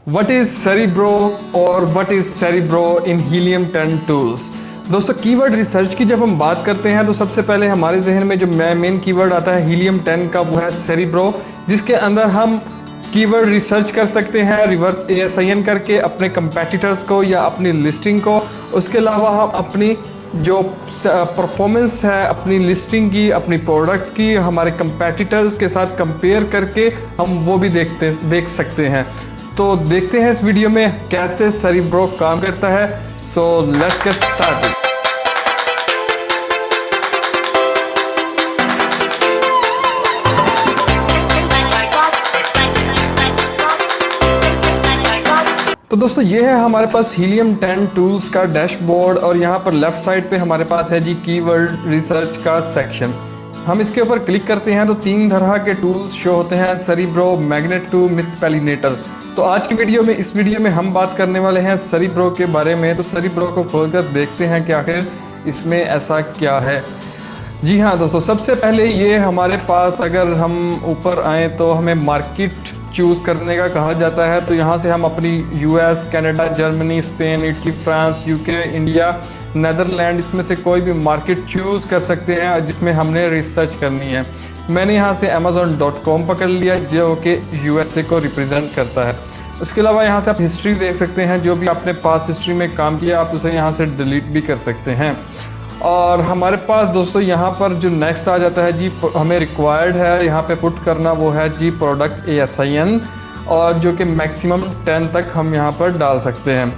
What is cerebro और what is cerebro in helium 10 tools. दोस्तों keyword research की जब हम बात करते हैं तो सबसे पहले हमारे जहन में जो मेन कीवर्ड आता है हीलियम 10 का, वो है सेरिब्रो, जिसके अंदर हम कीवर्ड रिसर्च कर सकते हैं रिवर्स ASIN करके अपने कंपेटिटर्स को या अपनी लिस्टिंग को। उसके अलावा हम अपनी जो परफॉर्मेंस है अपनी लिस्टिंग की, अपनी प्रोडक्ट की, हमारे कंपेटिटर्स के साथ कंपेयर करके हम वो भी देख सकते हैं। तो देखते हैं इस वीडियो में कैसे सेरिब्रो काम करता है। So let's get started. तो दोस्तों ये है हमारे पास हीलियम 10 टूल्स का डैशबोर्ड और यहाँ पर लेफ्ट साइड पे हमारे पास है जी कीवर्ड रिसर्च का सेक्शन। हम इसके ऊपर क्लिक करते हैं तो 3 तरह के टूल्स शो होते हैं, सेरिब्रो, मैग्नेट टू, मिसस्पेलिनेटर। तो आज की वीडियो में इस वीडियो में हम बात करने वाले हैं सेरिब्रो के बारे में। तो सेरिब्रो को खोलकर देखते हैं कि आखिर इसमें ऐसा क्या है। जी हाँ दोस्तों, सबसे पहले ये हमारे पास अगर हम ऊपर आए तो हमें मार्केट चूज़ करने का कहा जाता है। तो यहाँ से हम अपनी US, Canada, Germany, Spain, Italy, France, UK, India, Netherland, इसमें से कोई भी मार्केट चूज़ कर सकते हैं जिसमें हमने रिसर्च करनी है। मैंने यहाँ से amazon.com पकड़ लिया जो कि USA को रिप्रेजेंट करता है। उसके अलावा यहाँ से आप हिस्ट्री देख सकते हैं, जो भी आपने पास्ट हिस्ट्री में काम किया आप उसे यहाँ से डिलीट भी कर सकते हैं। और हमारे पास दोस्तों यहाँ पर जो नेक्स्ट आ जाता है जी, हमें रिक्वायर्ड है यहाँ पे पुट करना, वो है जी प्रोडक्ट ASIN, और जो कि मैक्सिमम 10 तक हम यहाँ पर डाल सकते हैं।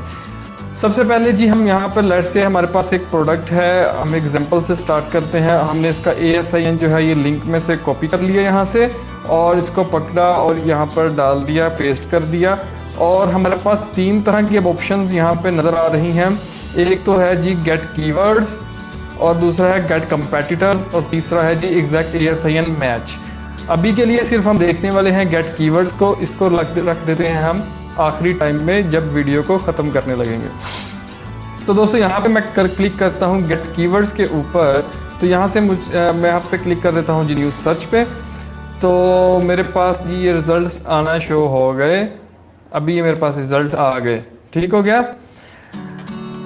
सबसे पहले जी हम यहाँ पर लेट्स से हमारे पास एक प्रोडक्ट है, हम एग्जांपल से स्टार्ट करते हैं। हमने इसका ASIN जो है ये लिंक में से कॉपी कर लिया यहाँ से और इसको पकड़ा और यहाँ पर डाल दिया, पेस्ट कर दिया। और हमारे पास 3 तरह की अब ऑप्शंस यहाँ पे नज़र आ रही हैं। एक तो है जी गेट कीवर्ड्स, और दूसरा है गेट कंपेटिटर्स, और तीसरा है जी एग्जैक्ट ASIN मैच। अभी के लिए सिर्फ हम देखने वाले हैं गेट कीवर्ड्स को, इसको रख देते हैं हम आखिरी टाइम में जब वीडियो को ख़त्म करने लगेंगे। तो दोस्तों यहाँ पे मैं क्लिक करता हूँ गेट कीवर्ड्स के ऊपर। तो यहाँ से मैं यहाँ पे क्लिक कर देता हूँ जी न्यूज़ सर्च पे। तो मेरे पास जी ये रिज़ल्ट आना शो हो गए। अभी ये मेरे पास रिज़ल्ट आ गए, ठीक हो गया।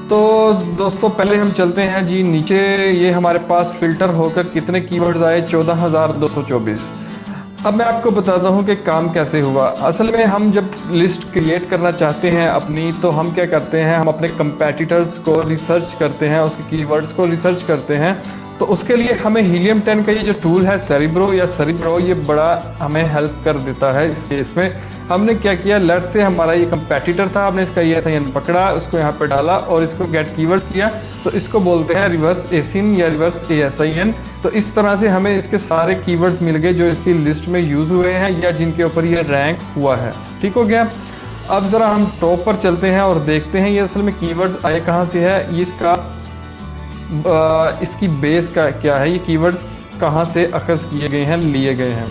तो दोस्तों पहले हम चलते हैं जी नीचे। ये हमारे पास फ़िल्टर होकर कितने कीवर्ड्स आए, 14,224। अब मैं आपको बताता हूँ कि काम कैसे हुआ। असल में हम जब लिस्ट क्रिएट करना चाहते हैं अपनी, तो हम क्या करते हैं, हम अपने कंपेटिटर्स को रिसर्च करते हैं, उसके कीवर्ड्स को रिसर्च करते हैं। तो उसके लिए हमें हीलियम 10 का ये जो टूल है सेरिब्रो या सेरिब्रो, ये बड़ा हमें हेल्प कर देता है। इस केस में हमने क्या किया, लेट्स से हमारा ये कंपेटिटर था, हमने इसका ASIN पकड़ा, उसको यहाँ पे डाला और इसको गेट कीवर्ड्स किया। तो इसको बोलते हैं रिवर्स ASIN या रिवर्स ASIN। तो इस तरह से हमें इसके सारे कीवर्ड्स मिल गए जो इसकी लिस्ट में यूज़ हुए हैं या जिनके ऊपर ये रैंक हुआ है, ठीक हो गया। अब ज़रा हम टॉप पर चलते हैं और देखते हैं ये असल में कीवर्ड्स आए कहाँ से है, इसकी बेस का क्या है, ये कीवर्ड्स कहाँ से अखज़ किए गए हैं, लिए गए हैं।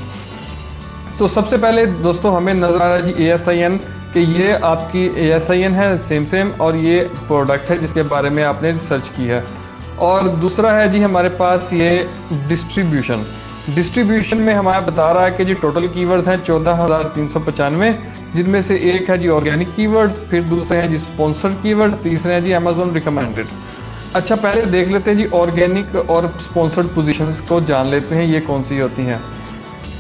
सो सबसे पहले दोस्तों हमें नज़र आ रहा है जी ASIN कि ये आपकी ASIN है सेम, और ये प्रोडक्ट है जिसके बारे में आपने रिसर्च की है। और दूसरा है जी हमारे पास ये डिस्ट्रीब्यूशन में हमारा बता रहा है कि जी टोटल कीवर्ड्स हैं 14,395, जिनमें से एक है जी ऑर्गेनिक कीवर्ड्स, फिर दूसरे हैं जी स्पॉन्सर्ड कीवर्ड, तीसरे हैं जी अमेजोन रिकमेंडेड। अच्छा पहले देख लेते हैं जी ऑर्गेनिक और स्पॉन्सर्ड पोजीशंस को, जान लेते हैं ये कौन सी होती हैं।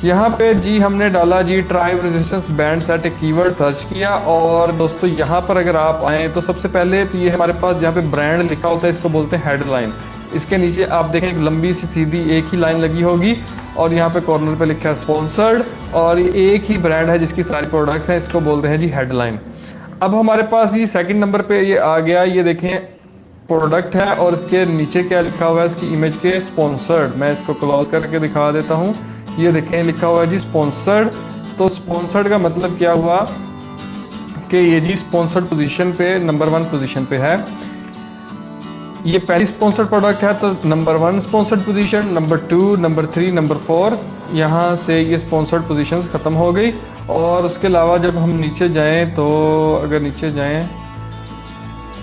यहाँ पे जी हमने डाला जी ट्राइब रेजिस्टेंस बैंड सेट, एक कीवर्ड सर्च किया। और दोस्तों यहाँ पर अगर आप आएँ तो सबसे पहले तो ये हमारे पास जहाँ पे ब्रांड लिखा होता है इसको बोलते हैं हेडलाइन। इसके नीचे आप देखें एक लंबी सी सीधी एक ही लाइन लगी होगी और यहाँ पे कॉर्नर पे लिखा है स्पॉन्सर्ड, और एक ही ब्रांड है जिसकी सारी प्रोडक्ट्स हैं, इसको बोलते हैं जी हेडलाइन। अब हमारे पास ये सेकंड नंबर पे ये आ गया, ये देखें प्रोडक्ट है और इसके नीचे क्या लिखा हुआ है इसकी इमेज के, स्पॉन्सर्ड। मैं इसको क्लोज करके दिखा देता हूँ, ये देखें लिखा हुआ है जी स्पॉन्सर्ड। तो स्पॉन्सर्ड का मतलब क्या हुआ कि ये जी स्पॉन्सर्ड पोजीशन पे नंबर 1 पोजीशन पे है। ये पहली स्पॉन्सर्ड प्रोडक्ट है तो number 1 sponsored position, number 2, number 3, number 4, यहाँ से ये स्पॉन्सर्ड पोजीशंस ख़त्म हो गई। और उसके अलावा जब हम नीचे जाएं तो अगर नीचे जाएं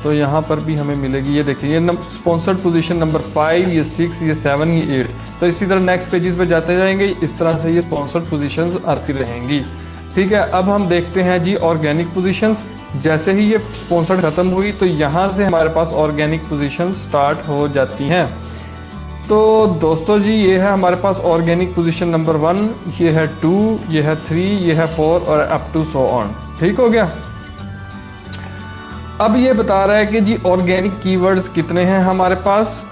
तो यहाँ पर भी हमें मिलेगी, ये देखिए ये स्पॉन्सर्ड पोजीशन नंबर 5, ये 6, ये 7, ये 8। तो इसी तरह नेक्स्ट पेजेस पे जाते जाएंगे, इस तरह से ये स्पॉन्सर्ड पोजीशंस आती रहेंगी। ठीक है, अब हम देखते हैं जी ऑर्गेनिक पोजीशंस। जैसे ही ये स्पॉन्सर्ड खत्म हुई तो यहाँ से हमारे पास ऑर्गेनिक पोजीशन स्टार्ट हो जाती हैं। तो दोस्तों जी ये है हमारे पास ऑर्गेनिक पोजीशन नंबर 1, ये है 2, ये है 3, ये है 4 और अप टू सो ऑन। ठीक हो गया। अब ये बता रहा है कि जी ऑर्गेनिक कीवर्ड्स कितने हैं हमारे पास,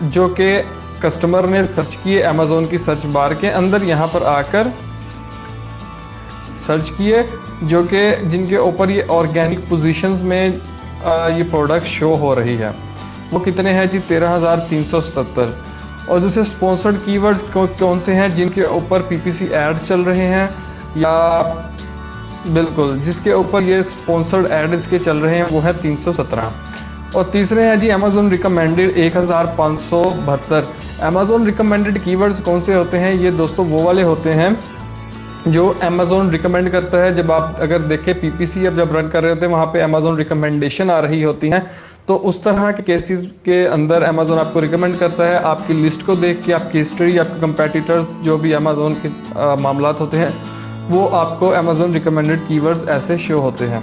जो कि कस्टमर ने सर्च किए अमेज़ॉन की सर्च बार के अंदर, यहाँ पर आकर सर्च किए, जो कि जिनके ऊपर ये ऑर्गेनिक पोजीशंस में ये प्रोडक्ट शो हो रही है। वो कितने हैं जी? 13,377। और दूसरे स्पॉन्सर्ड कीवर्ड्स कौन से हैं जिनके ऊपर पीपीसी एड्स चल रहे हैं, या बिल्कुल जिसके ऊपर ये स्पॉन्सर्ड एड्स के चल रहे हैं, वो है 317। और तीसरे हैं जी Amazon recommended 1572। Amazon recommended keywords कौन से होते हैं? ये दोस्तों वो वाले होते हैं जो अमेज़ॉन रिकमेंड करता है। जब आप अगर देखें पीपीसी अब जब रन कर रहे होते हैं, वहाँ पे अमेज़ॉन रिकमेंडेशन आ रही होती हैं, तो उस तरह के केसेस के अंदर अमेज़ॉन आपको रिकमेंड करता है। आपकी लिस्ट को देख के, आपकी हिस्ट्री, आपके कंपेटिटर्स, जो भी अमेज़ॉन के मामलात होते हैं, वो आपको अमेज़ॉन रिकमेंडेड कीवर्ड्स ऐसे शो होते हैं।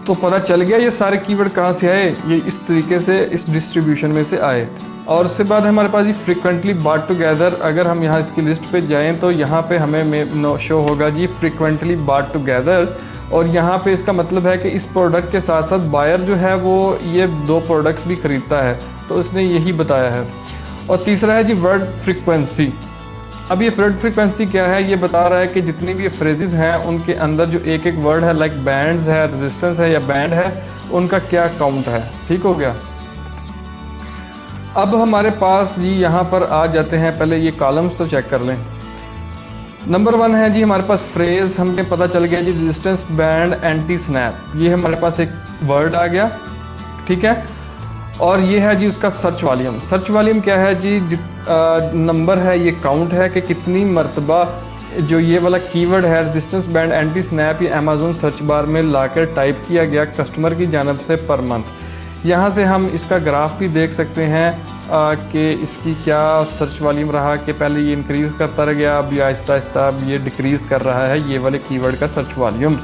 तो पता चल गया ये सारे कीवर्ड कहाँ से आए, ये इस तरीके से इस डिस्ट्रीब्यूशन में से आए। और उसके बाद हमारे पास ये फ्रीक्वेंटली बाट टुगेदर, अगर हम यहाँ इसकी लिस्ट पे जाएं तो यहाँ पे हमें शो होगा जी फ्रीक्वेंटली बाट टुगेदर। और यहाँ पे इसका मतलब है कि इस प्रोडक्ट के साथ साथ बायर जो है वो ये 2 प्रोडक्ट्स भी खरीदता है, तो उसने यही बताया है। और तीसरा है जी वर्ड फ्रीक्वेंसी। अब ये वर्ड फ्रीक्वेंसी क्या है? ये बता रहा है कि जितनी भी फ्रेजेस हैं उनके अंदर जो एक एक वर्ड है, लाइक बैंड्स है, रेजिस्टेंस है या बैंड है, उनका क्या काउंट है। ठीक हो गया। अब हमारे पास जी यहाँ पर आ जाते हैं, पहले ये कॉलम्स तो चेक कर लें। नंबर 1 है जी हमारे पास फ्रेज, हमें पता चल गया जी रेजिस्टेंस, बैंड, एंटी स्नैप, ये हमारे पास एक वर्ड आ गया। ठीक है। और ये है जी उसका सर्च वॉल्यूम। सर्च वॉल्यूम क्या है जी? नंबर है, ये काउंट है कि कितनी मरतबा जो ये वाला कीवर्ड है रेजिस्टेंस, बैंड, एंटी स्नैप, ये अमेज़ॉन सर्च बार में लाकर टाइप किया गया कस्टमर की जानब से पर मंथ। यहाँ से हम इसका ग्राफ भी देख सकते हैं कि इसकी क्या सर्च वॉल्यूम रहा, कि पहले ये इंक्रीज़ करता रह गया, अब ये आहिस्ता आहिस्ता अब ये डिक्रीज़ कर रहा है, ये वाले कीवर्ड का सर्च वॉल्यूम।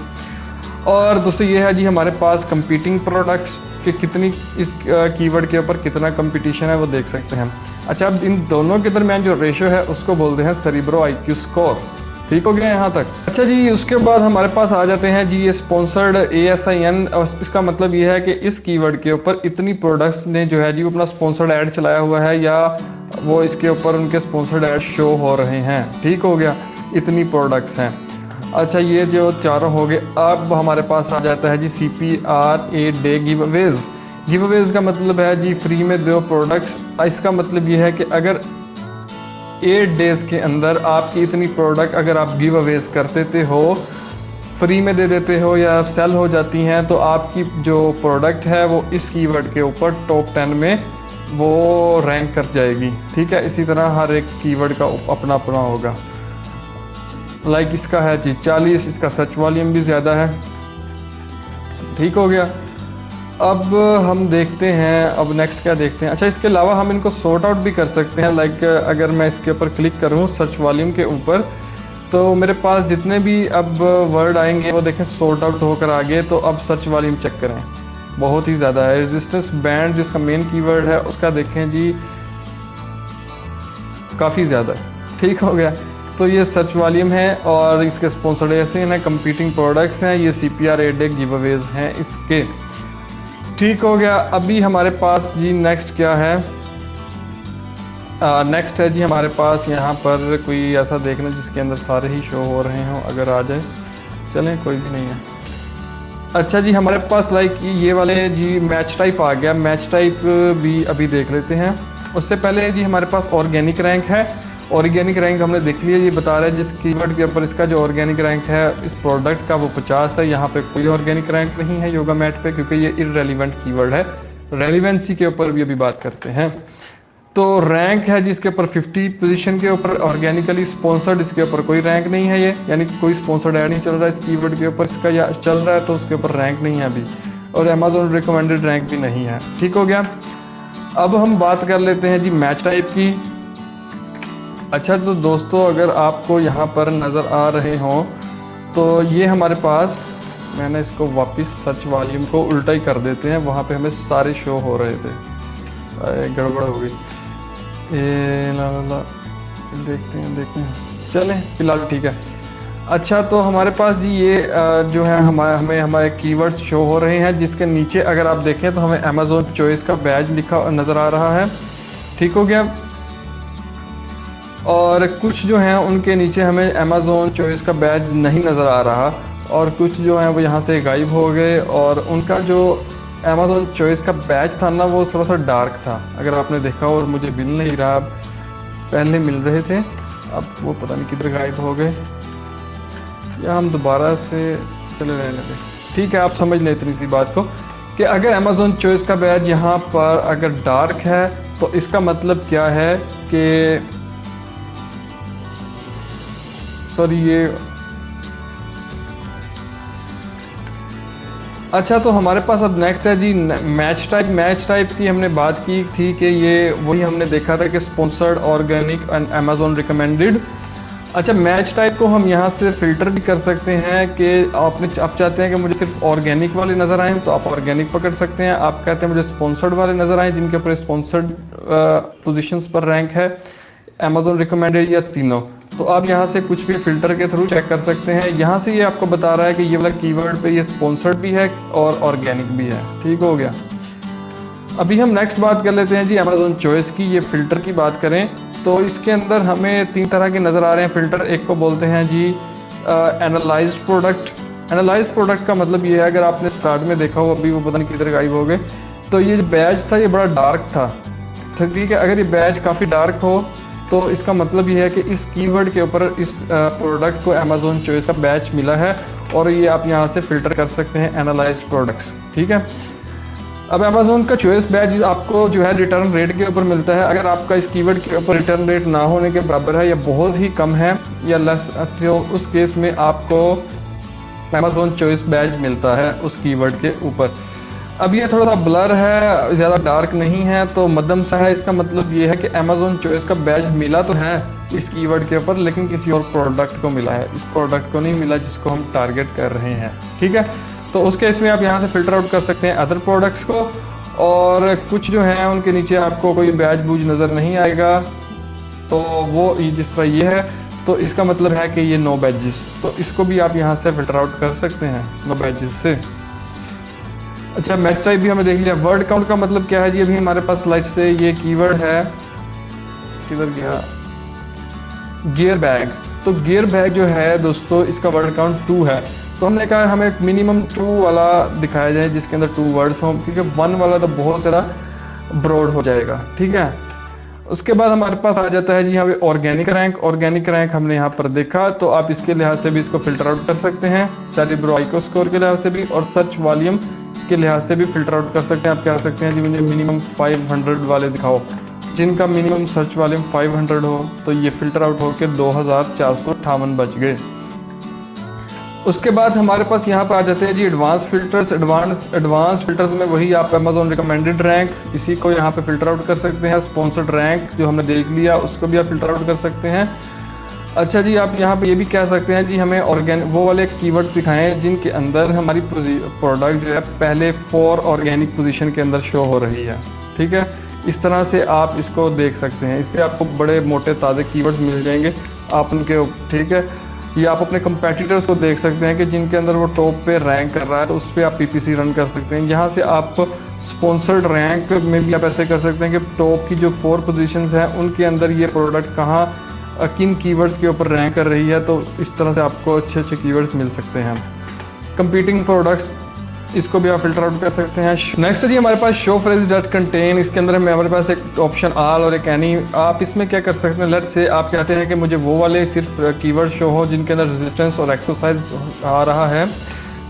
और दोस्तों ये है जी हमारे पास कंपीटिंग प्रोडक्ट्स कि कितनी इस कीवर्ड के ऊपर कितना कंपटीशन है, वो देख सकते हैं। अच्छा, अब इन दोनों के दरमियान जो रेशो है उसको बोलते हैं सेरिब्रो आईक्यू स्कोर। ठीक हो गया यहाँ तक। अच्छा जी, उसके बाद हमारे पास आ जाते हैं जी ये स्पॉन्सर्ड ASIN। और इसका मतलब ये है कि इस कीवर्ड के ऊपर इतनी प्रोडक्ट्स ने जो है जी अपना स्पॉन्सर्ड ऐड चलाया हुआ है, या वो इसके ऊपर उनके स्पॉन्सर्ड ऐड शो हो रहे हैं। ठीक हो गया, इतनी प्रोडक्ट्स हैं। अच्छा, ये जो चारों हो गए। अब हमारे पास आ जाता है जी CPR 8 day give Awez. Give Awez का मतलब है जी फ्री में 2 प्रोडक्ट्स। इसका मतलब ये है कि अगर 8 डेज के अंदर आपकी इतनी प्रोडक्ट अगर आप गिव अवेज कर देते हो, फ्री में दे देते हो या सेल हो जाती हैं, तो आपकी जो प्रोडक्ट है वो इस कीवर्ड के ऊपर टॉप 10 में वो रैंक कर जाएगी। ठीक है। इसी तरह हर एक कीवर्ड का अपना अपना होगा। लाइक इसका है जी 40, इसका सर्च वॉल्यूम भी ज़्यादा है। ठीक हो गया। अब हम देखते हैं, अब नेक्स्ट क्या देखते हैं। अच्छा, इसके अलावा हम इनको सॉर्ट आउट भी कर सकते हैं। लाइक अगर मैं इसके ऊपर क्लिक करूं सर्च वॉल्यूम के ऊपर, तो मेरे पास जितने भी अब वर्ड आएंगे वो देखें सॉर्ट आउट होकर आ गए। तो अब सर्च वॉल्यूम चेक करें, बहुत ही ज़्यादा है। रेजिस्टेंस बैंड जिसका मेन कीवर्ड है उसका देखें जी काफ़ी ज़्यादा है। ठीक हो गया। तो ये सर्च वॉल्यूम है और इसके स्पॉन्सर्ड ऐसे हैं, कंपीटिंग प्रोडक्ट्स हैं, ये CPR 8 डे गिव अवेज हैं इसके। ठीक हो गया। अभी हमारे पास जी नेक्स्ट क्या है? नेक्स्ट है जी हमारे पास यहाँ पर कोई ऐसा देखना जिसके अंदर सारे ही शो हो रहे हों, अगर आ जाए। चलें, कोई भी नहीं है। अच्छा जी, हमारे पास लाइक ये वाले जी मैच टाइप आ गया। मैच टाइप भी अभी देख लेते हैं। उससे पहले जी हमारे पास ऑर्गेनिक रैंक है। ऑर्गेनिक रैंक हमने देख लिया, ये बता रहा है जिस कीवर्ड के ऊपर इसका जो ऑर्गेनिक रैंक है इस प्रोडक्ट का वो 50 है। यहाँ पे कोई ऑर्गेनिक रैंक नहीं है योगा मैट पे, क्योंकि ये इररेलेवेंट कीवर्ड है। रेलिवेंसी के ऊपर भी अभी बात करते हैं। तो रैंक है जिसके ऊपर 50 पोजीशन के ऊपर ऑर्गेनिकली स्पॉन्सर्ड, इसके ऊपर कोई रैंक नहीं है। ये यानी कि कोई स्पॉन्सर्ड ऐड नहीं चल रहा है इस कीवर्ड के ऊपर, इसका या चल रहा है तो उसके ऊपर रैंक नहीं है अभी। और अमेज़ॉन रिकमेंडेड रैंक भी नहीं है। ठीक हो गया। अब हम बात कर लेते हैं जी मैच टाइप की। अच्छा, तो दोस्तों अगर आपको यहाँ पर नज़र आ रहे हों तो ये हमारे पास, मैंने इसको वापस सर्च वॉल्यूम को उल्टा ही कर देते हैं, वहाँ पे हमें सारे शो हो रहे थे। गड़बड़ हो गई। ला ला ला, देखते हैं चलें फिलहाल ठीक है। अच्छा, तो हमारे पास जी ये जो है हमें हमारे कीवर्ड्स शो हो रहे हैं, जिसके नीचे अगर आप देखें तो हमें अमेज़ॉन चॉइस का बैज लिखा नज़र आ रहा है। ठीक हो गया। और कुछ जो हैं उनके नीचे हमें अमेज़ॉन चॉइस का बैज नहीं नज़र आ रहा, और कुछ जो हैं वो यहाँ से गायब हो गए, और उनका जो अमेज़ॉन चॉइस का बैज था ना वो थोड़ा सा डार्क था, अगर आपने देखा, और मुझे मिल नहीं रहा। पहले मिल रहे थे, अब वो पता नहीं किधर गायब हो गए, या हम दोबारा से चले रहने दें। ठीक है, आप समझ लें इतनी सी बात को कि अगर अमेज़ॉन चॉइस का बैज यहाँ पर अगर डार्क है तो इसका मतलब क्या है कि सॉरी ये अच्छा, तो हमारे पास अब नेक्स्ट है जी मैच टाइप की हमने बात की थी कि ये वही हमने देखा था कि sponsored, organic and Amazon recommended. अच्छा, मैच टाइप को हम यहाँ से फ़िल्टर भी कर सकते हैं कि आप चाहते हैं कि मुझे सिर्फ ऑर्गेनिक वाले नज़र आएँ तो आप ऑर्गेनिक पकड़ सकते हैं। आप कहते हैं मुझे स्पॉन्सर्ड वाले नज़र आएँ जिनके ऊपर स्पॉन्सर्ड पोजीशंस पर रैंक है, अमेज़ॉन रिकमेंडेड या तीनों, तो आप यहाँ से कुछ भी फ़िल्टर के थ्रू चेक कर सकते हैं। यहाँ से ये आपको बता रहा है कि ये वाला कीवर्ड पे ये स्पॉन्सर्ड भी है और ऑर्गेनिक भी है। ठीक हो गया। अभी हम नेक्स्ट बात कर लेते हैं जी अमेज़ॉन चॉइस की। ये फ़िल्टर की बात करें तो इसके अंदर हमें 3 तरह के नज़र आ रहे हैं फ़िल्टर। एक को बोलते हैं जी एनालाइज्ड प्रोडक्ट। एनालाइज्ड प्रोडक्ट का मतलब ये है, अगर आपने स्टार्ट में देखा हो, अभी वो पता नहीं किधर गायब हो गए, तो ये जो बैच था ये बड़ा डार्क था। ठीक है, अगर ये बैच काफ़ी डार्क हो तो इसका मतलब ये है कि इस कीवर्ड के ऊपर इस प्रोडक्ट को अमेज़ॉन चॉइस का बैच मिला है, और ये आप यहाँ से फ़िल्टर कर सकते हैं एनालाइज्ड प्रोडक्ट्स। ठीक है। अब अमेज़ॉन का चॉइस बैच आपको जो है रिटर्न रेट के ऊपर मिलता है। अगर आपका इस कीवर्ड के ऊपर रिटर्न रेट ना होने के बराबर है या बहुत ही कम है या लेस, तो उस केस में आपको अमेज़ॉन चॉइस बैच मिलता है उस कीवर्ड के ऊपर। अब ये थोड़ा सा ब्लर है, ज़्यादा डार्क नहीं है, तो मध्यम सा है। इसका मतलब ये है कि अमेज़ॉन चॉइस का बैच मिला तो है इस कीवर्ड के ऊपर, लेकिन किसी और प्रोडक्ट को मिला है, इस प्रोडक्ट को नहीं मिला जिसको हम टारगेट कर रहे हैं। ठीक है, तो उस केस में आप यहाँ से फ़िल्टर आउट कर सकते हैं अदर प्रोडक्ट्स को, और कुछ जो हैं उनके नीचे आपको कोई बैच बूज नज़र नहीं आएगा, तो वो जिस तरह ये है, तो इसका मतलब है कि ये नो बैजेस, तो इसको भी आप यहाँ से फ़िल्टर आउट कर सकते हैं नो बैजेस से। अच्छा, मैच टाइप भी हमें देख लिया। वर्ड काउंट का मतलब क्या है जी, अभी हमारे पास स्लाइड से ये कीवर्ड है, किधर गया, गियर बैग। तो गियर बैग जो है दोस्तों, इसका वर्ड काउंट 2 है, तो हमने कहा हमें मिनिमम 2 वाला दिखाया जाए जिसके अंदर 2 वर्ड्स हों, क्योंकि 1 वाला तो बहुत ज़्यादा ब्रॉड हो जाएगा। ठीक है, उसके बाद हमारे पास आ जाता है जी यहाँ पे ऑर्गेनिक रैंक। ऑर्गेनिक रैंक हमने यहाँ पर देखा, तो आप इसके लिहाज से भी इसको फ़िल्टर आउट कर सकते हैं, सेरेब्रो आइको स्कोर के लिहाज से भी, और सर्च वॉल्यूम के लिहाज से भी फ़िल्टर आउट कर सकते हैं। आप कह सकते हैं जी मुझे मिनिमम 500 वाले दिखाओ, जिनका मिनिमम सर्च वॉल्यूम 500 हो, तो ये फ़िल्टर आउट होकर 2458 बच गए। उसके बाद हमारे पास यहाँ पर आ जाते हैं जी एडवांस फिल्टर्स। एडवांस फिल्टर्स में वही आप अमेज़ॉन रिकमेंडेड रैंक, इसी को यहाँ पे फ़िल्टर आउट कर सकते हैं। स्पॉन्सर्ड रैंक जो हमने देख लिया, उसको भी आप फ़िल्टर आउट कर सकते हैं। अच्छा जी, आप यहाँ पे ये भी कह सकते हैं जी हमें वो वाले कीवर्ड्स दिखाएं जिनके अंदर हमारी प्रोडक्ट जो है पहले 4 ऑर्गेनिक पोजीशन के अंदर शो हो रही है। ठीक है, इस तरह से आप इसको देख सकते हैं। इससे आपको बड़े मोटे ताज़े कीवर्ड्स मिल जाएंगे आप उनके। ठीक है, या आप अपने कंपेटिटर्स को देख सकते हैं कि जिनके अंदर वो टॉप पे रैंक कर रहा है, तो उस पर आप पीपीसी रन कर सकते हैं। यहाँ से आप स्पॉन्सर्ड रैंक में भी आप ऐसे कर सकते हैं कि टॉप की जो 4 पोजीशंस हैं उनके अंदर ये प्रोडक्ट कहाँ किन कीवर्ड्स के ऊपर रैंक कर रही है, तो इस तरह से आपको अच्छे अच्छे कीवर्ड्स मिल सकते हैं। कंपीटिंग प्रोडक्ट्स, इसको भी आप फिल्टर आउट कर सकते हैं। नेक्स्ट है जी हमारे पास शो फ्रेज डॉट कंटेन। इसके अंदर हमारे पास एक ऑप्शन ऑल और एक एनी। आप इसमें क्या कर सकते हैं, लेट्स से आप चाहते हैं कि मुझे वो वाले सिर्फ कीवर्ड शो हो जिनके अंदर रेजिस्टेंस और एक्सरसाइज आ रहा है,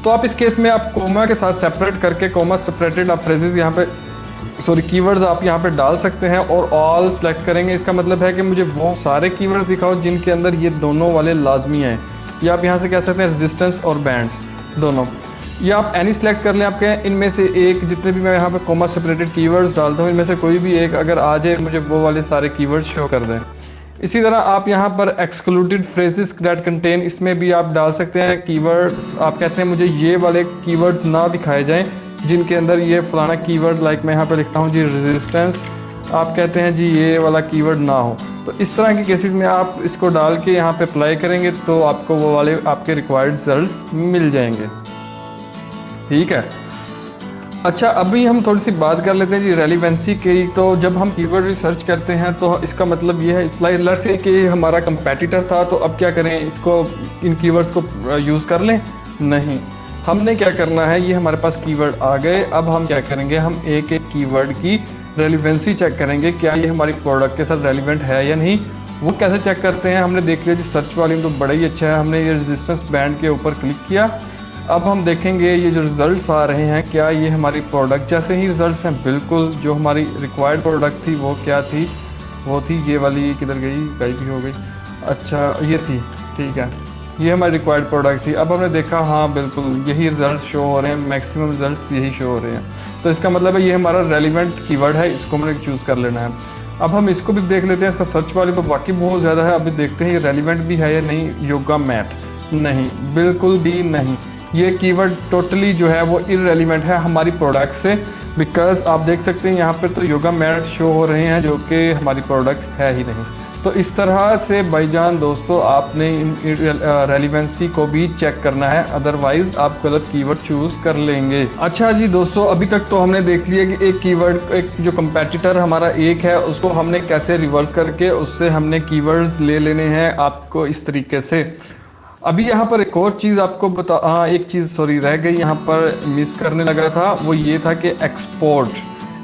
तो आप इस केस में आप कोमा के साथ सेपरेट करके कोमा सेपरेटेड आप फ्रेजेस यहाँ पे कीवर्ड्स आप यहाँ पे डाल सकते हैं और ऑल सेलेक्ट करेंगे। इसका मतलब है कि मुझे वो सारे कीवर्ड्स दिखाओ जिनके अंदर ये दोनों वाले लाजमी हैं। या आप यहाँ से कह सकते हैं रेजिस्टेंस और बैंड्स दोनों, या आप एनी सेलेक्ट कर लें। आपके इनमें से एक, जितने भी मैं यहाँ पे कोमा सेपरेटेड कीवर्ड्स डालता हूँ, इनमें से कोई भी एक अगर आ जाए, मुझे वो वाले सारे कीवर्ड्स शो कर दें। इसी तरह आप यहाँ पर एक्सक्लूडेड फ्रेजेस दैट कंटेन, इसमें भी आप डाल सकते हैं कीवर्ड्स। आप कहते हैं मुझे ये वाले कीवर्ड्स ना दिखाए जाएं जिनके अंदर ये फलाना कीवर्ड, लाइक मैं यहाँ पे लिखता हूँ जी रेजिस्टेंस, आप कहते हैं जी ये वाला कीवर्ड ना हो। तो इस तरह के केसेस में आप इसको डाल के यहाँ पे अप्लाई करेंगे तो आपको वो वाले आपके रिक्वायर्ड रिजल्ट्स मिल जाएंगे। ठीक है। अच्छा, अभी हम थोड़ी सी बात कर लेते हैं जी रेलिवेंसी की। तो जब हम कीवर्ड रिसर्च करते हैं तो इसका मतलब ये है, लेट्स से कि हमारा कंपेटिटर था, तो अब क्या करें, इसको इन कीवर्ड्स को यूज़ कर लें? नहीं, हमने क्या करना है, ये हमारे पास कीवर्ड आ गए, अब हम क्या करेंगे, हम एक एक कीवर्ड की रेलिवेंसी चेक करेंगे, क्या ये हमारी प्रोडक्ट के साथ रेलिवेंट है या नहीं। वो कैसे चेक करते हैं, हमने देख लिया जी सर्च वॉल्यूम तो बड़ा ही अच्छा है, हमने ये रेजिस्टेंस बैंड के ऊपर क्लिक किया। अब हम देखेंगे ये जो रिजल्ट्स आ रहे हैं, क्या ये हमारी प्रोडक्ट जैसे ही रिजल्ट्स हैं? बिल्कुल। जो हमारी रिक्वायर्ड प्रोडक्ट थी वो क्या थी, वो थी ये वाली, किधर गई, गायब भी हो गई। अच्छा, ये थी, ठीक है, ये हमारी रिक्वायर्ड प्रोडक्ट थी। अब हमने देखा हाँ बिल्कुल यही रिजल्ट शो हो रहे हैं, मैक्सिमम रिजल्ट्स यही शो हो रहे हैं। तो इसका मतलब है ये हमारा रेलिवेंट कीवर्ड है, इसको हमें चूज़ कर लेना है। अब हम इसको भी देख लेते हैं, इसका सर्च वाले तो वाकई बहुत ज़्यादा है। अभी देखते हैं ये रेलिवेंट भी है या नहीं। योगा मैट, नहीं, बिल्कुल भी नहीं, ये कीवर्ड टोटली जो है वो इररेलीवेंट है हमारी प्रोडक्ट से, बिकॉज आप देख सकते हैं यहाँ पर तो योगा मैट शो हो रहे हैं जो कि हमारी प्रोडक्ट है ही नहीं। तो इस तरह से भाईजान दोस्तों आपने रेलिवेंसी को भी चेक करना है, अदरवाइज आप गलत कीवर्ड चूज कर लेंगे। अच्छा जी दोस्तों, अभी तक तो हमने देख लिया कि एक कीवर्ड, एक जो कंपेटिटर हमारा एक है, उसको हमने कैसे रिवर्स करके उससे हमने कीवर्ड्स ले लेने हैं आपको इस तरीके से। अभी यहाँ पर एक और चीज़ आपको बता, हाँ एक चीज़ सॉरी रह गई, यहाँ पर मिस करने लगा था, वो ये था कि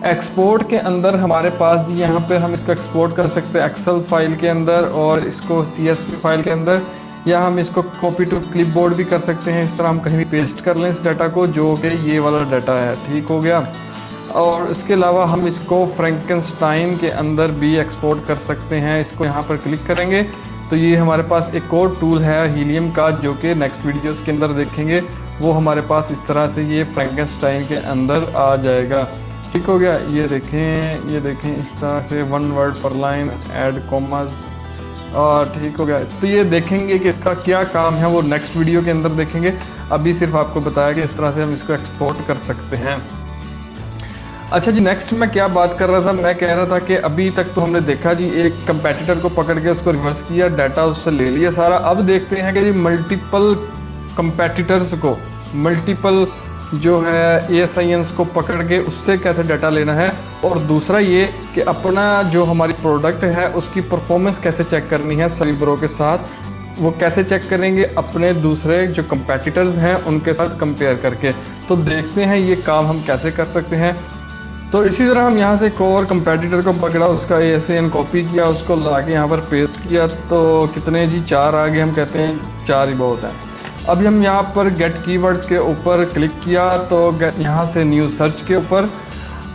एक्सपोर्ट के अंदर हमारे पास जी यहाँ पे हम इसको एक्सपोर्ट कर सकते हैं एक्सेल फाइल के अंदर और इसको CSV फाइल के अंदर, या हम इसको कॉपी टू क्लिपबोर्ड भी कर सकते हैं। इस तरह हम कहीं भी पेस्ट कर लें इस डाटा को, जो कि ये वाला डाटा है, ठीक हो गया। और इसके अलावा हम इसको फ्रैंकनस्टाइन के अंदर भी एक्सपोर्ट कर सकते हैं। इसको यहाँ पर क्लिक करेंगे तो ये हमारे पास एक और टूल है हीलियम का, जो कि नेक्स्ट वीडियोस के अंदर देखेंगे। वो हमारे पास इस तरह से ये फ्रैंकनस्टाइन के अंदर आ जाएगा, ठीक हो गया। ये देखें इस तरह से 1 वर्ड पर लाइन, ऐड कॉमास, और ठीक हो गया। तो ये देखेंगे कि इसका क्या काम है, वो नेक्स्ट वीडियो के अंदर देखेंगे। अभी सिर्फ आपको बताया कि इस तरह से हम इसको एक्सपोर्ट कर सकते हैं। अच्छा जी, नेक्स्ट मैं क्या बात कर रहा था, मैं कह रहा था कि अभी तक तो हमने देखा जी एक कंपेटिटर को पकड़ के उसको रिवर्स किया, डाटा उससे ले लिया सारा। अब देखते हैं कि जी मल्टीपल कंपेटिटर्स को, मल्टीपल जो है ASINs को पकड़ के उससे कैसे डाटा लेना है, और दूसरा ये कि अपना जो हमारी प्रोडक्ट है उसकी परफॉर्मेंस कैसे चेक करनी है सेरिब्रो के साथ, वो कैसे चेक करेंगे अपने दूसरे जो कंपेटिटर्स हैं उनके साथ कंपेयर करके। तो देखते हैं ये काम हम कैसे कर सकते हैं। तो इसी तरह हम यहाँ से एक और कंपेटिटर को पकड़ा, उसका ASIN कॉपी किया, उसको ला के यहाँ पर पेस्ट किया, तो कितने जी 4 आ गए। हम कहते हैं 4 ही बहुत है। अभी हम यहाँ पर गेट कीवर्ड्स के ऊपर क्लिक किया तो यहाँ से न्यू सर्च के ऊपर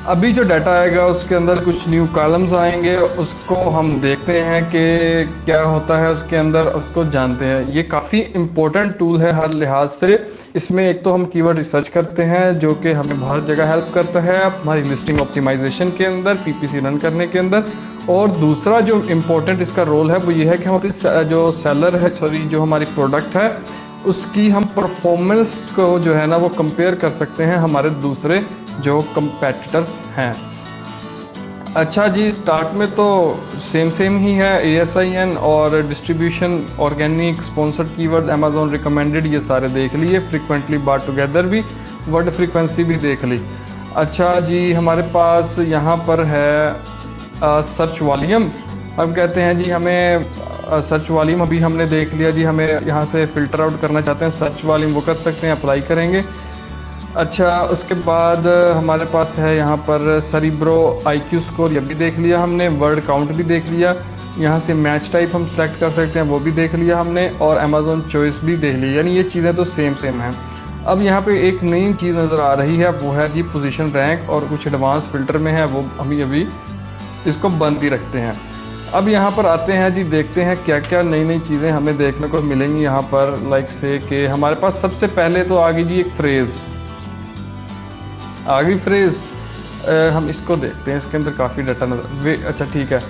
अभी जो डाटा आएगा उसके अंदर कुछ न्यू कॉलम्स आएंगे, उसको हम देखते हैं कि क्या होता है उसके अंदर, उसको जानते हैं। ये काफ़ी इम्पोर्टेंट टूल है हर लिहाज से। इसमें एक तो हम कीवर्ड रिसर्च करते हैं जो कि हमें हर जगह हेल्प करता है हमारी लिस्टिंग ऑप्टिमाइजेशन के अंदर, PPC रन करने के अंदर। और दूसरा जो इम्पोर्टेंट इसका रोल है वो ये है कि हम अपनी जो सेलर है, जो हमारी प्रोडक्ट है, उसकी हम परफॉर्मेंस को जो है ना वो कंपेयर कर सकते हैं हमारे दूसरे जो कंपेटिटर्स हैं। अच्छा जी, स्टार्ट में तो सेम ही है, ASIN और distribution, organic, sponsored keyword, Amazon recommended, ये सारे देख लिए। फ्रीक्वेंटली बार टुगेदर भी, वर्ड फ्रीक्वेंसी भी देख ली। अच्छा जी, हमारे पास यहाँ पर है सर्च वॉल्यूम। हम कहते हैं जी हमें सर्च वॉल्यूम अभी हमने देख लिया जी, हमें यहाँ से फ़िल्टर आउट करना चाहते हैं सर्च वॉल्यूम, वो कर सकते हैं, अप्लाई करेंगे। अच्छा, उसके बाद हमारे पास है यहाँ पर सेरिब्रो IQ स्कोर, ये भी देख लिया हमने। वर्ड काउंट भी देख लिया। यहाँ से मैच टाइप हम सेलेक्ट कर सकते हैं, वो भी देख लिया हमने। और अमेजोन चॉइस भी देख ली, यानी ये चीज़ें तो सेम हैं। अब यहाँ पे एक नई चीज़ नज़र आ रही है, वो है जी पोजीशन रैंक, और कुछ एडवांस फिल्टर में है, वो हम अभी इसको बंद ही रखते हैं। अब यहाँ पर आते हैं जी, देखते हैं क्या क्या नई चीज़ें हमें देखने को मिलेंगी यहाँ पर। लाइक से कि हमारे पास सबसे पहले तो आ गई जी एक फ्रेज़, आ गई फ्रेज़। हम इसको देखते हैं, इसके अंदर काफ़ी डाटा नजर, अच्छा ठीक है।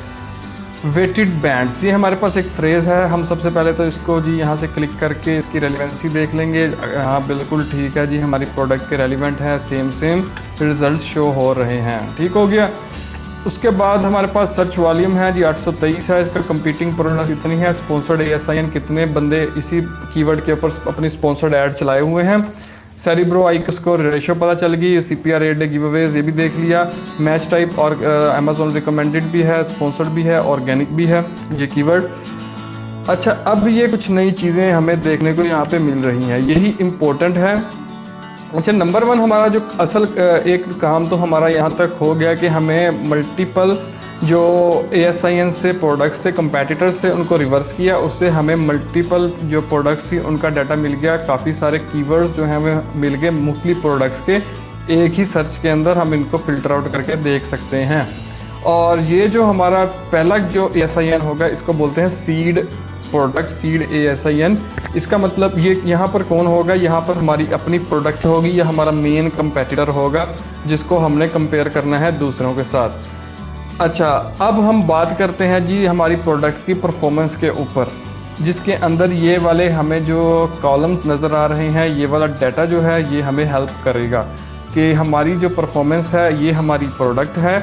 वेटेड बैंड्स, ये हमारे पास एक फ्रेज़ है। हम सबसे पहले तो इसको जी यहाँ से क्लिक करके इसकी रेलिवेंसी देख लेंगे। हाँ बिल्कुल ठीक है जी, हमारी प्रोडक्ट के रेलिवेंट है, सेम रिजल्ट शो हो रहे हैं। ठीक हो गया। उसके बाद हमारे पास सर्च वॉल्यूम है जी 823 है, इसका कंपीटिंग प्रोडक्ट इतनी है। स्पॉन्सर्ड ASIN कितने बंदे इसी कीवर्ड के ऊपर अपनी स्पॉन्सर्ड ऐड चलाए हुए हैं। सेरिब्रो आइक स्कोर रेशो पता चल गई। CPR रेट गिवअवेज ये भी देख लिया। मैच टाइप और अमेजोन रिकमेंडेड भी है, स्पॉन्सर्ड भी है, ऑर्गेनिक भी है ये कीवर्ड। अच्छा, अब ये कुछ नई चीज़ें हमें देखने को यहाँ पे मिल रही हैं, यही इम्पोर्टेंट है। अच्छा, नंबर 1 हमारा जो असल एक काम तो हमारा यहाँ तक हो गया कि हमें मल्टीपल जो ASIN से प्रोडक्ट्स से कंपेटिटर्स से उनको रिवर्स किया, उससे हमें मल्टीपल जो प्रोडक्ट्स थी उनका डाटा मिल गया। काफ़ी सारे कीवर्ड्स जो हैं हमें मिल गए मुख्तलिफ प्रोडक्ट्स के। एक ही सर्च के अंदर हम इनको फिल्टर आउट करके देख सकते हैं। और ये जो हमारा पहला जो ASIN होगा इसको बोलते हैं सीड प्रोडक्ट, सीड ASIN। इसका मतलब ये यहाँ पर कौन होगा, यहाँ पर हमारी अपनी प्रोडक्ट होगी या हमारा मेन कंपेटिटर होगा जिसको हमने कंपेयर करना है दूसरों के साथ। अच्छा, अब हम बात करते हैं जी हमारी प्रोडक्ट की परफॉर्मेंस के ऊपर, जिसके अंदर ये वाले हमें जो कॉलम्स नज़र आ रहे हैं, ये वाला डाटा जो है ये हमें हेल्प करेगा कि हमारी जो परफॉर्मेंस है ये हमारी प्रोडक्ट है,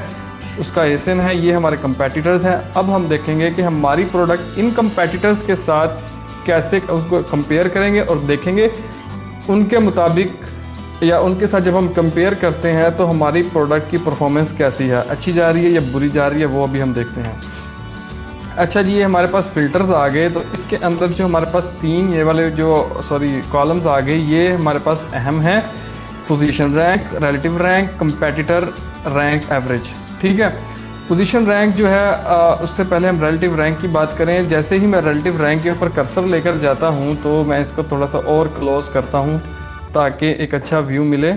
उसका ASIN है, ये हमारे कंपेटिटर्स हैं। अब हम देखेंगे कि हमारी प्रोडक्ट इन कंपेटिटर्स के साथ कैसे उसको कंपेयर करेंगे और देखेंगे उनके मुताबिक या उनके साथ जब हम कंपेयर करते हैं तो हमारी प्रोडक्ट की परफॉर्मेंस कैसी है, अच्छी जा रही है या बुरी जा रही है, वो अभी हम देखते हैं। अच्छा जी, ये हमारे पास फ़िल्टर्स आ गए, तो इसके अंदर जो हमारे पास 3 ये वाले जो कॉलम्स आ गए, ये हमारे पास अहम है। Position rank, relative rank, competitor rank, average. ठीक है। पोजीशन रैंक जो है उससे पहले हम रिलेटिव रैंक की बात करें। जैसे ही मैं रिलेटिव रैंक के ऊपर कर्सर लेकर जाता हूँ तो मैं इसको थोड़ा सा और क्लोज करता हूँ ताकि एक अच्छा व्यू मिले,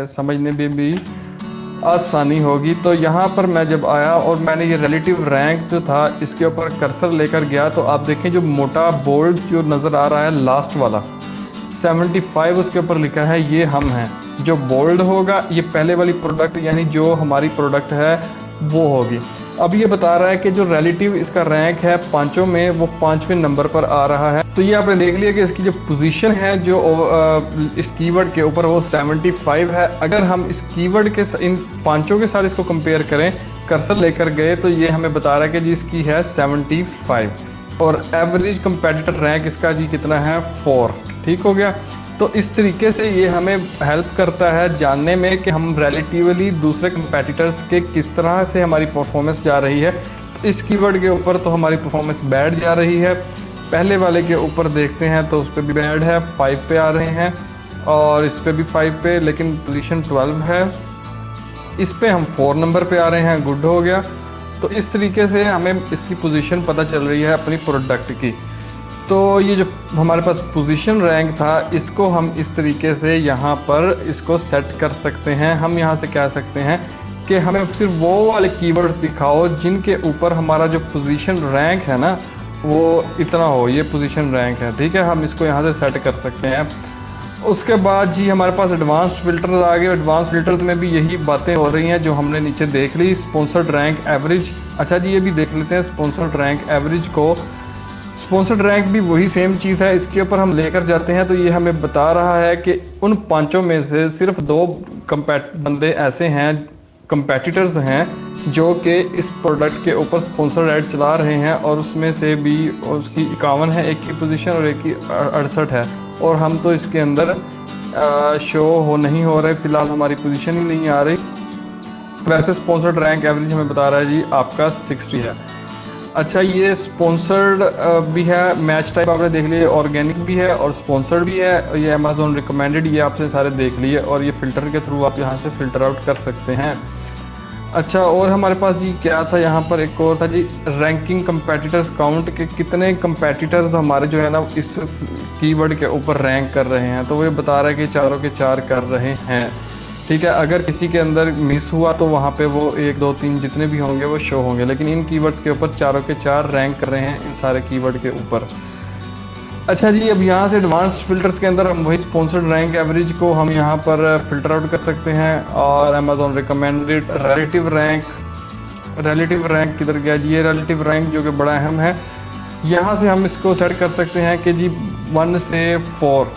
समझने में भी आसानी होगी। तो यहाँ पर मैं जब आया और मैंने ये रिलेटिव रैंक जो था इसके ऊपर कर्सर लेकर गया तो आप देखें जो मोटा बोल्ड जो नज़र आ रहा है लास्ट वाला 75 उसके ऊपर लिखा है, ये हम हैं। जो बोल्ड होगा ये पहले वाली प्रोडक्ट यानी जो हमारी प्रोडक्ट है वो होगी। अब ये बता रहा है कि जो रिलेटिव इसका रैंक है पांचों में वो 5वें नंबर पर आ रहा है। तो ये आपने देख लिया कि इसकी जो पोजीशन है जो इस कीवर्ड के ऊपर वो 75 है। अगर हम इस कीवर्ड के इन पांचों के साथ इसको कंपेयर करें, कर्सर लेकर गए तो ये हमें बता रहा है कि जी इसकी है 75 और एवरेज कंपेटिटर रैंक इसका जी कितना है 4। ठीक हो गया। तो इस तरीके से ये हमें हेल्प करता है जानने में कि हम रिलेटिवली दूसरे कंपेटिटर्स के किस तरह से हमारी परफॉर्मेंस जा रही है। तो इस कीवर्ड के ऊपर तो हमारी परफॉर्मेंस बैड जा रही है, पहले वाले के ऊपर देखते हैं तो उस पर भी बैड है, 5 पे आ रहे हैं और इस पे भी 5 पे, लेकिन पोजीशन 12 है। इस पे हम 4 नंबर पे आ रहे हैं, गुड हो गया। तो इस तरीके से हमें इसकी पोजीशन पता चल रही है अपनी प्रोडक्ट की। तो ये जो हमारे पास पोजीशन रैंक था इसको हम इस तरीके से यहाँ पर इसको सेट कर सकते हैं। हम यहाँ से कह सकते हैं कि हमें सिर्फ वो वाले कीवर्ड्स दिखाओ जिनके ऊपर हमारा जो पोजीशन रैंक है ना वो इतना हो, ये पोजीशन रैंक है। ठीक है, हम इसको यहाँ से सेट कर सकते हैं। उसके बाद जी हमारे पास एडवांस्ड फिल्टर्स आ गए। एडवांस्ड फिल्टर्स में भी यही बातें हो रही हैं जो हमने नीचे देख ली। स्पॉन्सर्ड रैंक एवरेज, अच्छा जी ये भी देख लेते हैं स्पॉन्सर्ड रैंक एवरेज को। स्पॉन्सर्ड रैंक भी वही सेम चीज़ है, इसके ऊपर हम लेकर जाते हैं तो ये हमें बता रहा है कि उन पांचों में से सिर्फ 2 बंदे ऐसे हैं, कंपेटिटर्स हैं जो कि इस प्रोडक्ट के ऊपर स्पॉन्सर्ड ऐड चला रहे हैं और उसमें से भी उसकी 51 है एक की पोजीशन और एक की 68 है और हम तो इसके अंदर शो नहीं हो रहे, फिलहाल हमारी पोजीशन ही नहीं आ रही। वैसे स्पॉन्सर्ड रैंक एवरेज हमें बता रहा है जी आपका 60 है। अच्छा, ये स्पॉन्सर्ड भी है, मैच टाइप आपने देख लिए, ऑर्गेनिक भी है और स्पॉन्सर्ड भी है। ये अमेजोन रिकमेंडेड, ये आपने सारे देख लिए और ये फ़िल्टर के थ्रू आप यहाँ से फ़िल्टर आउट कर सकते हैं। अच्छा, और हमारे पास जी क्या था यहाँ पर, एक और था जी रैंकिंग कंपेटिटर्स काउंट के कितने कंपेटिटर्स हमारे जो है ना इस कीवर्ड के ऊपर रैंक कर रहे हैं। तो वो ये बता रहा है कि चारों के 4 कर रहे हैं। ठीक है, अगर किसी के अंदर मिस हुआ तो वहाँ पे वो 1 2 3 जितने भी होंगे वो शो होंगे, लेकिन इन कीवर्ड्स के ऊपर चारों के 4 रैंक कर रहे हैं इन सारे कीवर्ड के ऊपर। अच्छा जी, अब यहाँ से एडवांस्ड फिल्टर्स के अंदर हम वही स्पॉन्सर्ड रैंक एवरेज को हम यहाँ पर फिल्टर आउट कर सकते हैं और Amazon recommended, relative rank, relative rank किधर गया जी, ये रिलेटिव रैंक जो कि बड़ा अहम है। यहाँ से हम इसको सेट कर सकते हैं कि जी 1 से 4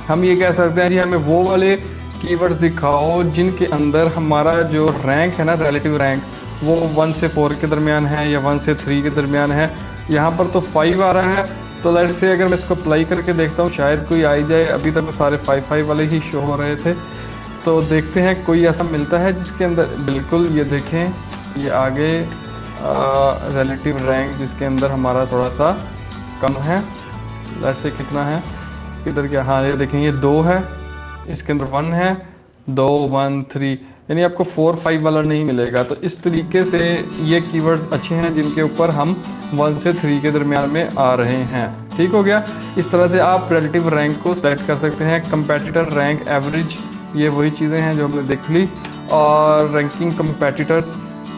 हम ये कह सकते हैं जी हमें वो वाले कीवर्ड्स दिखाओ जिनके अंदर हमारा जो रैंक है ना, रिलेटिव रैंक, वो 1 से 4 के दरमियान है या 1 से 3 के दरमियान है। यहाँ पर तो 5 आ रहा है, तो लेट्स से अगर मैं इसको अप्लाई करके देखता हूँ शायद कोई आ ही जाए। अभी तक तो सारे 5 वाले ही शो हो रहे थे, तो देखते हैं कोई ऐसा मिलता है जिसके अंदर बिल्कुल ये देखें ये आगे रिलेटिव रैंक जिसके अंदर हमारा थोड़ा सा कम है। लेट्स से कितना है किधर क्या, हाँ ये देखें ये 2 है, इसके अंदर 1 है, 2 1 3, यानी आपको 4 5 वाला नहीं मिलेगा। तो इस तरीके से ये कीवर्ड्स अच्छे हैं जिनके ऊपर हम 1 से 3 के दरमियान में आ रहे हैं। ठीक हो गया। इस तरह से आप रिलेटिव रैंक को सेलेक्ट कर सकते हैं। कंपेटिटर रैंक एवरेज, ये वही चीज़ें हैं जो हमने देख ली। और रैंकिंग कंपेटिटर्स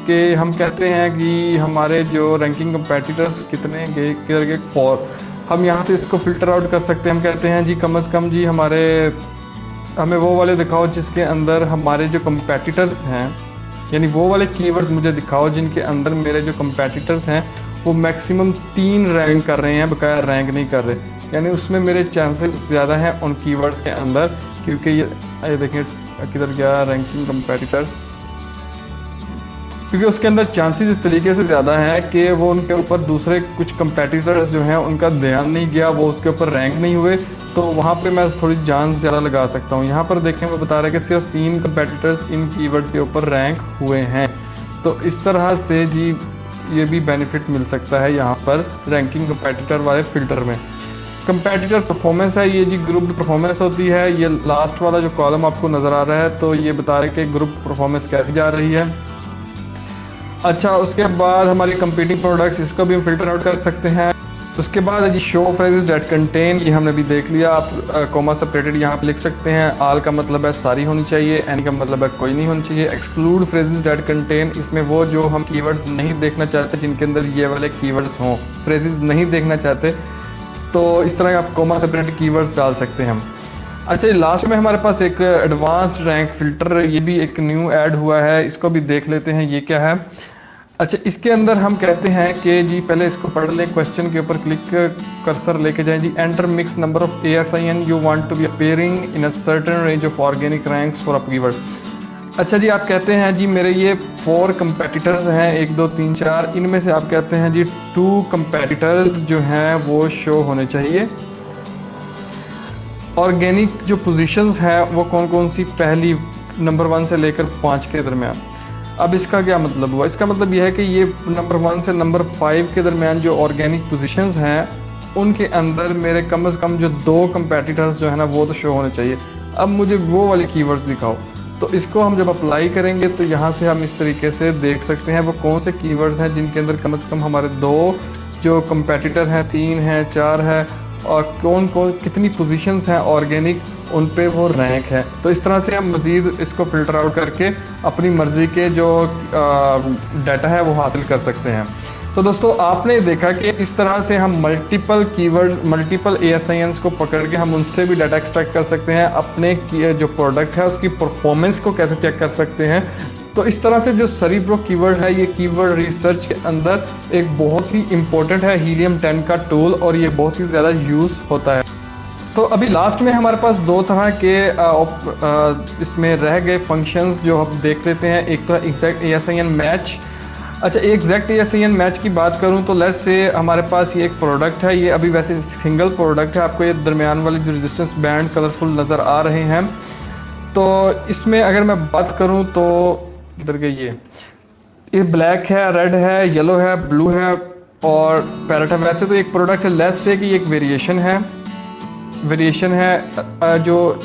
के हम कहते हैं कि हमारे जो रैंकिंग कंपेटिटर्स कितने गए, किधर गए 4। हम यहाँ से इसको फ़िल्टर आउट कर सकते हैं। हम कहते हैं जी कम से कम जी हमें वो वाले दिखाओ जिसके अंदर हमारे जो कंपेटिटर्स हैं, यानी वो वाले कीवर्ड्स मुझे दिखाओ जिनके अंदर मेरे जो कंपेटिटर्स हैं वो मैक्सिमम 3 रैंक कर रहे हैं, बकाया रैंक नहीं कर रहे, यानी उसमें मेरे चांसेस ज़्यादा हैं उन कीवर्ड्स के अंदर। क्योंकि ये देखें किधर गया रैंकिंग कंपेटिटर्स, क्योंकि उसके अंदर चांसेस इस तरीके से ज़्यादा है कि वो उनके ऊपर दूसरे कुछ कंपेटिटर्स जो हैं उनका ध्यान नहीं गया, वो उसके ऊपर रैंक नहीं हुए, तो वहाँ पे मैं थोड़ी जान ज़्यादा लगा सकता हूँ। यहाँ पर देखें वो बता रहा है कि सिर्फ 3 कंपेटिटर्स इन कीवर्ड्स के ऊपर रैंक हुए हैं। तो इस तरह से जी ये भी बेनिफिट मिल सकता है यहाँ पर रैंकिंग कंपेटिटर वाले फ़िल्टर में। कंपेटिटर परफॉर्मेंस है, ये जी ग्रुप परफॉर्मेंस होती है। ये लास्ट वाला जो कॉलम आपको नज़र आ रहा है, तो ये बता रहे कि ग्रुप परफॉर्मेंस कैसी जा रही है। अच्छा, उसके बाद हमारी कंपीटिंग प्रोडक्ट्स, इसको भी हम फिल्टर आउट कर सकते हैं। उसके बाद है जी शो फ्रेजेस डेट कंटेन, ये हमने भी देख लिया। आप कॉमा सेपरेटेड यहाँ पे लिख सकते हैं। आल का मतलब है सारी होनी चाहिए, एनी का मतलब है कोई नहीं होनी चाहिए। एक्सक्लूड फ्रेजेस डेट कंटेन, इसमें वो जो हम कीवर्ड्स नहीं देखना चाहते जिनके अंदर ये वाले कीवर्ड्स हों, फ्रेजेस नहीं देखना चाहते, तो इस तरह आप कॉमा सेपरेटेड कीवर्ड्स डाल सकते हैं हम। अच्छा, लास्ट में हमारे पास एक एडवांस्ड रैंक फ़िल्टर, ये भी एक न्यू ऐड हुआ है, इसको भी देख लेते हैं ये क्या है। अच्छा, इसके अंदर हम कहते हैं कि जी पहले इसको पढ़ लें, क्वेश्चन के ऊपर क्लिक कर्सर लेके जाएं जी। Enter mix number of ASIN you want to be appearing in a certain range of organic ranks for a keyword. अच्छा जी, आप कहते हैं जी मेरे ये 4 कंपेटिटर्स हैं, 1 2 3 4, इनमें से आप कहते हैं जी 2 कंपेटिटर्स जो हैं वो शो होने चाहिए। ऑर्गेनिक जो पोजीशंस हैं वो कौन कौन सी, पहली नंबर 1 से लेकर 5 के दरमियान। अब इसका क्या मतलब हुआ, इसका मतलब यह है कि ये नंबर 1 से नंबर 5 के दरमियान जो ऑर्गेनिक पोजीशंस हैं उनके अंदर मेरे कम से कम जो 2 कंपेटिटर्स जो है ना वो तो शो होने चाहिए। अब मुझे वो वाले कीवर्ड्स दिखाओ, तो इसको हम जब अप्लाई करेंगे तो यहाँ से हम इस तरीके से देख सकते हैं वो कौन से कीवर्ड्स हैं जिनके अंदर कम से कम हमारे 2 जो कंपेटिटर हैं, 3 हैं, 4 है, और कौन कौन कितनी पोजीशंस हैं ऑर्गेनिक, उन पे वो रैंक है। तो इस तरह से हम मज़ीद इसको फ़िल्टर आउट करके अपनी मर्ज़ी के जो डाटा है वो हासिल कर सकते हैं। तो दोस्तों, आपने देखा कि इस तरह से हम मल्टीपल कीवर्ड्स, मल्टीपल ASINs को पकड़ के हम उनसे भी डाटा एक्सट्रैक्ट कर सकते हैं। अपने जो प्रोडक्ट है उसकी परफॉर्मेंस को कैसे चेक कर सकते हैं। तो इस तरह से जो सेरिब्रो कीवर्ड है, ये कीवर्ड रिसर्च के अंदर एक बहुत ही इम्पोर्टेंट है, हीलियम 10 का टूल, और ये बहुत ही ज़्यादा यूज़ होता है। तो अभी लास्ट में हमारे पास 2 तरह के इसमें रह गए फंक्शंस जो हम देख लेते हैं। एक तो है एग्जैक्ट ASIN मैच। अच्छा, एग्जैक्ट ASIN मैच की बात करूं तो लेट्स से हमारे पास ये एक प्रोडक्ट है, ये अभी वैसे सिंगल प्रोडक्ट है, आपको ये दरमियान वाले जो रेजिस्टेंस बैंड कलरफुल नज़र आ रहे हैं। तो इसमें अगर मैं बात करूं तो इधर के ये ब्लैक है, रेड है, येलो है, ब्लू है और पैरेट है। वैसे तो एक प्रोडक्ट है, लेट्स से कि एक वेरिएशन है जो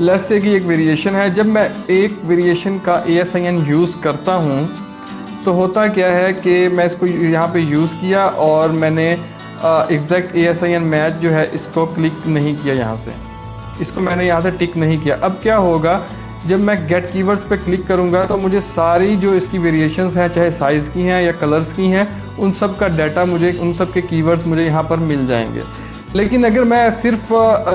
लेट्स से कि एक वेरिएशन है। जब मैं एक वेरिएशन का ASIN यूज़ करता हूँ तो होता क्या है कि मैं इसको यहाँ पे यूज़ किया और मैंने एग्जैक्ट ASIN मैच जो है इसको क्लिक नहीं किया, यहाँ से इसको मैंने यहाँ से टिक नहीं किया। अब क्या होगा, जब मैं गेट कीवर्ड्स पे क्लिक करूँगा तो मुझे सारी जो इसकी वेरिएशंस हैं, चाहे साइज़ की हैं या कलर्स की हैं, उन सब का डाटा मुझे, उन सब के कीवर्ड्स मुझे यहाँ पर मिल जाएंगे। लेकिन अगर मैं सिर्फ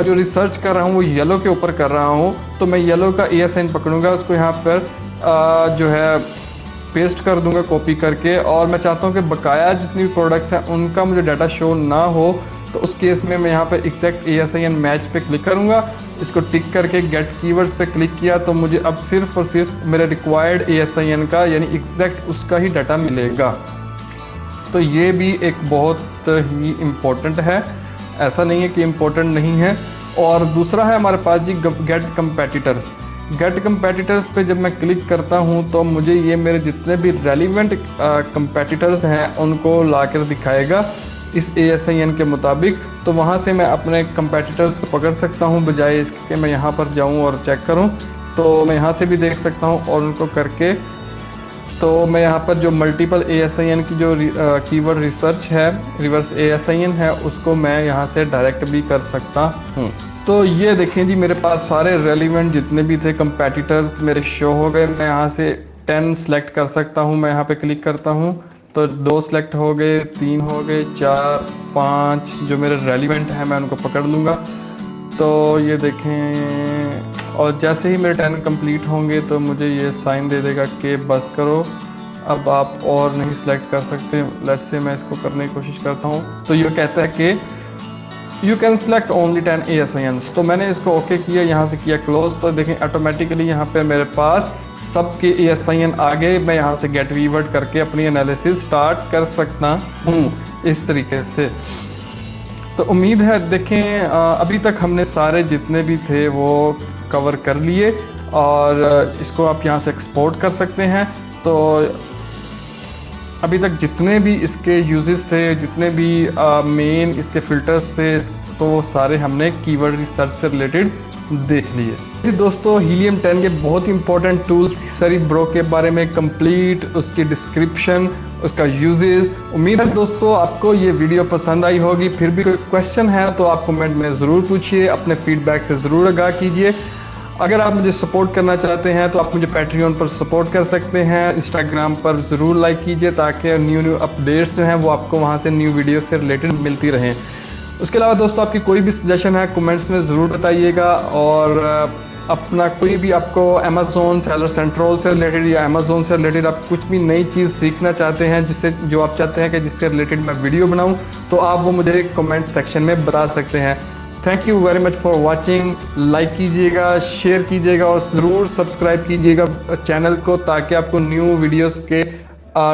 जो रिसर्च कर रहा हूँ वो येलो के ऊपर कर रहा हूँ, तो मैं येलो का ASIN पकड़ूंगा, उसको यहाँ पर जो है पेस्ट कर दूंगा कॉपी करके, और मैं चाहता हूँ कि बकाया जितनी भी प्रोडक्ट्स हैं उनका मुझे डाटा शो ना हो, तो उस केस में मैं यहाँ पर एग्जैक्ट ASIN मैच पे क्लिक करूँगा। इसको टिक करके गेट कीवर्ड्स पे क्लिक किया तो मुझे अब सिर्फ और सिर्फ मेरे रिक्वायर्ड ASIN का यानी एग्जैक्ट उसका ही डाटा मिलेगा। तो ये भी एक बहुत ही इम्पोर्टेंट है, ऐसा नहीं है कि इम्पोर्टेंट नहीं है। और दूसरा है हमारे पास जी गेट कंपेटिटर्स। गेट कंपेटिटर्स पे जब मैं क्लिक करता हूँ तो मुझे ये मेरे जितने भी रेलिवेंट कंपेटिटर्स हैं उनको लाकर दिखाएगा इस ASIN के मुताबिक। तो वहाँ से मैं अपने कंपेटिटर्स को पकड़ सकता हूँ, बजाय इसके कि मैं यहाँ पर जाऊँ और चेक करूँ। तो मैं यहाँ से भी देख सकता हूँ और उनको करके, तो मैं यहाँ पर जो मल्टीपल ASIN की जो कीवर्ड रिसर्च है, रिवर्स ASIN है, उसको मैं यहाँ से डायरेक्ट भी कर सकता हूँ। तो ये देखें जी, मेरे पास सारे रेलिवेंट जितने भी थे कंपेटिटर्स मेरे शो हो गए। मैं यहाँ से 10 सेलेक्ट कर सकता हूँ। मैं यहाँ पे क्लिक करता हूँ तो 2 सेलेक्ट हो गए, 3 हो गए, 4, 5 जो मेरे रेलिवेंट हैं मैं उनको पकड़ लूँगा। तो ये देखें, और जैसे ही मेरे 10 कंप्लीट होंगे तो मुझे ये साइन दे देगा कि बस करो, अब आप और नहीं सिलेक्ट कर सकते। लेट्स से मैं इसको करने की कोशिश करता हूँ, तो ये कहता है कि you can select only 10 ASINs। तो मैंने इसको ओके किया, यहाँ से किया क्लोज। तो देखें ऑटोमेटिकली यहाँ पे मेरे पास सबके ASIN आ गए। मैं यहाँ से गेट कीवर्ड करके अपनी एनालिसिस स्टार्ट कर सकता हूँ इस तरीके से। तो उम्मीद है देखें अभी तक हमने सारे जितने भी थे वो कवर कर लिए, और इसको आप यहाँ से एक्सपोर्ट कर सकते हैं। तो अभी तक जितने भी इसके यूजेस थे, जितने भी मेन इसके फिल्टर्स थे, तो वो सारे हमने कीवर्ड रिसर्च से रिलेटेड देख लिए। दोस्तों हीलियम 10 के बहुत इंपॉर्टेंट टूल्स सेरेब्रो के बारे में कंप्लीट उसकी डिस्क्रिप्शन, उसका यूजेस। उम्मीद है दोस्तों आपको ये वीडियो पसंद आई होगी। फिर भी कोई क्वेश्चन है तो आप कमेंट में ज़रूर पूछिए, अपने फीडबैक से ज़रूर आगाह कीजिए। अगर आप मुझे सपोर्ट करना चाहते हैं तो आप मुझे पैट्रियन पर सपोर्ट कर सकते हैं। इंस्टाग्राम पर ज़रूर लाइक कीजिए ताकि न्यू अपडेट्स जो हैं वो आपको वहाँ से न्यू वीडियो से रिलेटेड मिलती रहें। उसके अलावा दोस्तों आपकी कोई भी सजेशन है कमेंट्स में ज़रूर बताइएगा, और अपना कोई भी आपको अमेज़ोन सेलर सेंट्रोल से रिलेटेड या अमेज़ोन से रिलेटेड आप कुछ भी नई चीज़ सीखना चाहते हैं, जिससे जो आप चाहते हैं कि जिससे रिलेटेड मैं वीडियो बनाऊं, तो आप वो मुझे कमेंट सेक्शन में बता सकते हैं। Thank you very much for watching. Like कीजिएगा, शेयर कीजिएगा और ज़रूर सब्सक्राइब कीजिएगा चैनल को, ताकि आपको न्यू वीडियोस के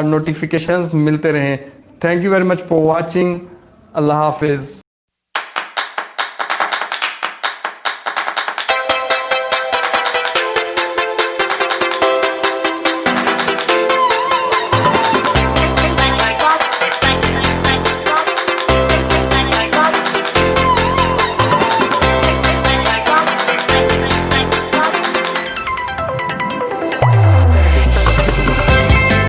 नोटिफिकेशंस मिलते रहें। Thank you very much for watching. अल्लाह हाफिज़।